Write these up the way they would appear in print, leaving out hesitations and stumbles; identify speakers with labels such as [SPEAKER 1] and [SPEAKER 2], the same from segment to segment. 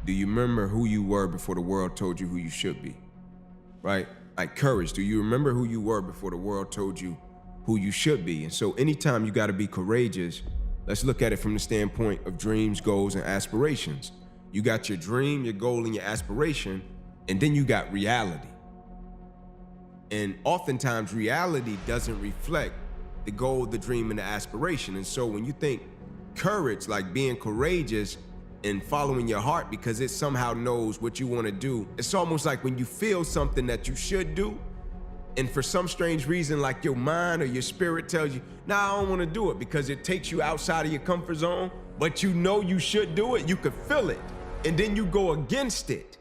[SPEAKER 1] do you remember who you were before the world told you who you should be? Right? Like courage, do you remember who you were before the world told you who you should be? And so anytime you gotta be courageous, let's look at it from the standpoint of dreams, goals, and aspirations. You got your dream, your goal, and your aspiration, and then you got reality. And oftentimes reality doesn't reflect the goal, the dream, and the aspiration. And so when you think courage, like being courageous and following your heart because it somehow knows what you want to do, it's almost like when you feel something that you should do, and for some strange reason, like your mind or your spirit tells you, nah, I don't want to do it because it takes you outside of your comfort zone, but you know you should do it, you could feel it, and then you go against it.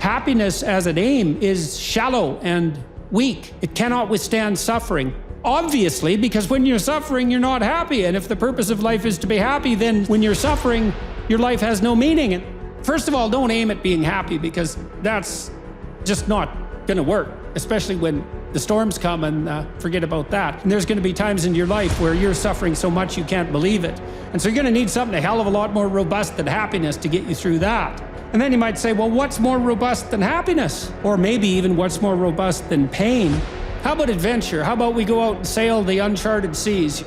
[SPEAKER 2] Happiness as an aim is shallow and weak. It cannot withstand suffering. Obviously, because when you're suffering, you're not happy. And if the purpose of life is to be happy, then when you're suffering, your life has no meaning. And first of all, don't aim at being happy because that's just not gonna work, especially when the storms come, and forget about that. And there's gonna be times in your life where you're suffering so much you can't believe it. And so you're gonna need something a hell of a lot more robust than happiness to get you through that. And then you might say, well, what's more robust than happiness? Or maybe even what's more robust than pain? How about adventure? How about we go out and sail the uncharted seas?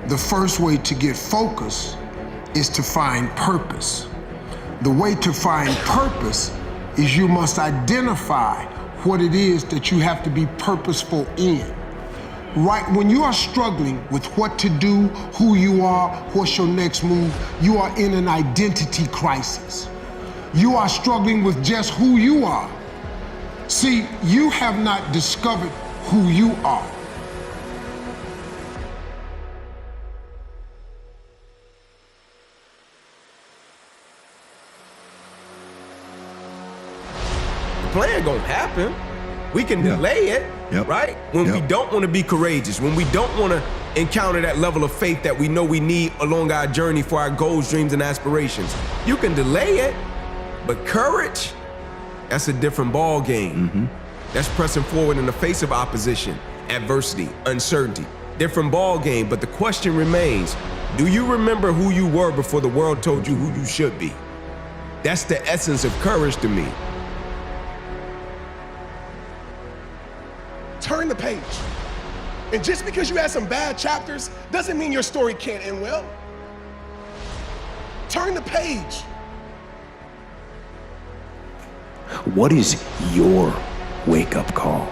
[SPEAKER 3] The first way to get focus is to find purpose. The way to find purpose is you must identify what it is that you have to be purposeful in. Right when you are struggling with what to do, who you are, what's your next move, you are in an identity crisis. You are struggling with just who you are. See, you have not discovered who you are.
[SPEAKER 1] The plan gonna happen. We can delay it, right? When we don't want to be courageous, when we don't want to encounter that level of faith that we know we need along our journey for our goals, dreams, and aspirations. You can delay it, but courage, that's a different ball game. That's pressing forward in the face of opposition, adversity, uncertainty. Different ball game, but the question remains, do you remember who you were before the world told you who you should be? That's the essence of courage to me.
[SPEAKER 4] Turn the page. And just because you had some bad chapters doesn't mean your story can't end well. Turn the page.
[SPEAKER 5] What is your wake-up call?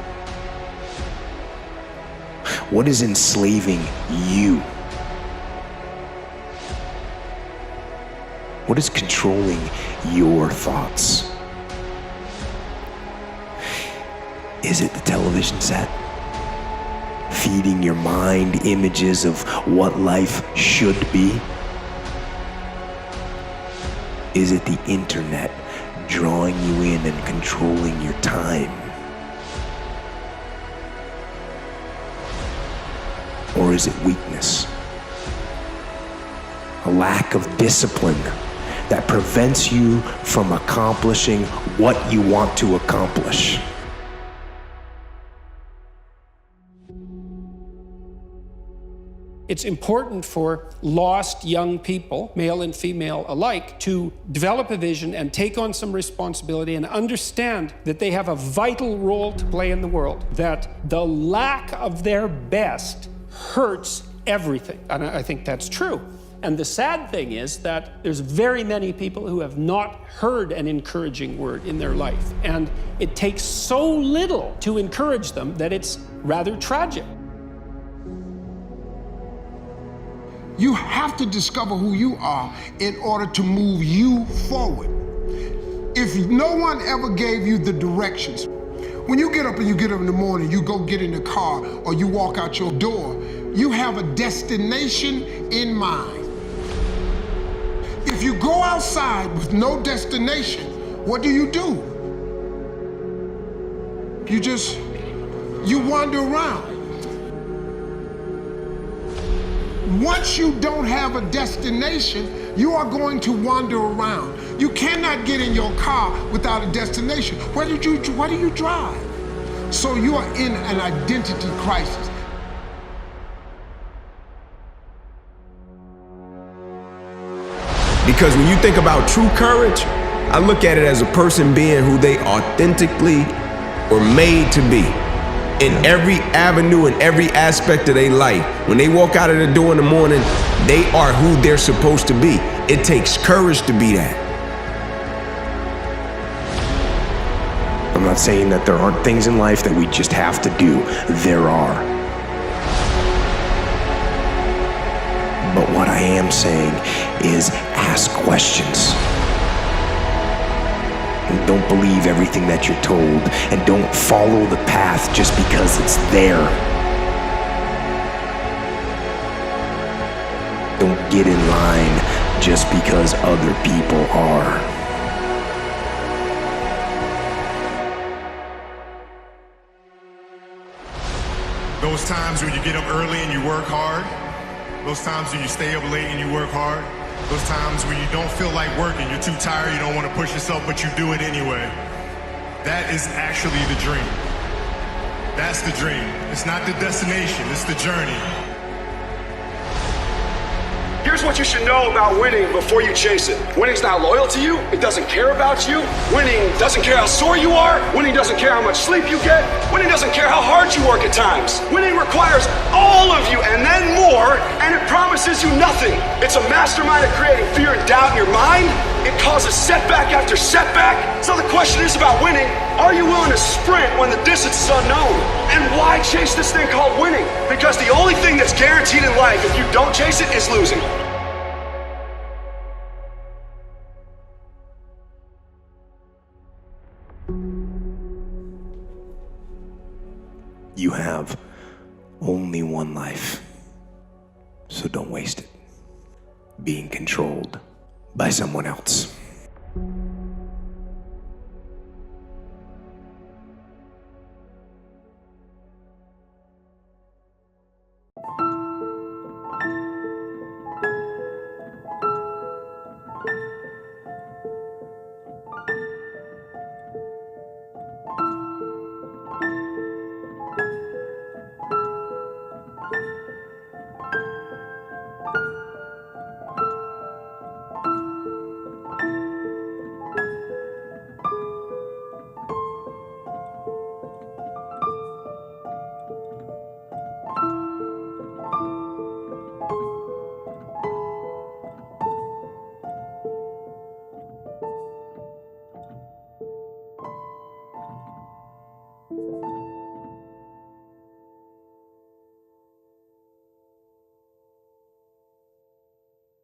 [SPEAKER 5] What is enslaving you? What is controlling your thoughts? Is it the television set? Feeding your mind images of what life should be? Is it the internet drawing you in and controlling your time? Or is it weakness? A lack of discipline that prevents you from accomplishing what you want to accomplish?
[SPEAKER 2] It's important for lost young people, male and female alike, to develop a vision and take on some responsibility and understand that they have a vital role to play in the world, that the lack of their best hurts everything. And I think that's true. And the sad thing is that there's very many people who have not heard an encouraging word in their life. And it takes so little to encourage them that it's rather tragic.
[SPEAKER 3] You have to discover who you are in order to move you forward. If no one ever gave you the directions, when you get up in the morning, you go get in the car or you walk out your door, you have a destination in mind. If you go outside with no destination, what do? You wander around. Once you don't have a destination, you are going to wander around. You cannot get in your car without a destination. Where do you drive? So you are in an identity crisis.
[SPEAKER 1] Because when you think about true courage, I look at it as a person being who they authentically were made to be. In every avenue, in every aspect of their life. When they walk out of the door in the morning, they are who they're supposed to be. It takes courage to be that.
[SPEAKER 5] I'm not saying that there aren't things in life that we just have to do. There are. But what I am saying is ask questions. And don't believe everything that you're told, and don't follow the path just because it's there. Don't get in line just because other people are.
[SPEAKER 6] Those times when you get up early and you work hard, those times when you stay up late and you work hard, those times when you don't feel like working, you're too tired, you don't want to push yourself, but you do it anyway. That is actually the dream. That's the dream. It's not the destination, it's the journey.
[SPEAKER 7] Here's what you should know about winning before you chase it. Winning's not loyal to you. It doesn't care about you. Winning doesn't care how sore you are. Winning doesn't care how much sleep you get. Winning doesn't care how hard you work at times. Winning requires all of you and then more, and it promises you nothing. It's a mastermind at creating fear and doubt in your mind. It causes setback after setback. So the question is about winning. Are you willing to sprint when the distance is unknown? And why chase this thing called winning? Because the only thing that's guaranteed in life, if you don't chase it, is losing.
[SPEAKER 5] You have only one life, so don't waste it being controlled by someone else.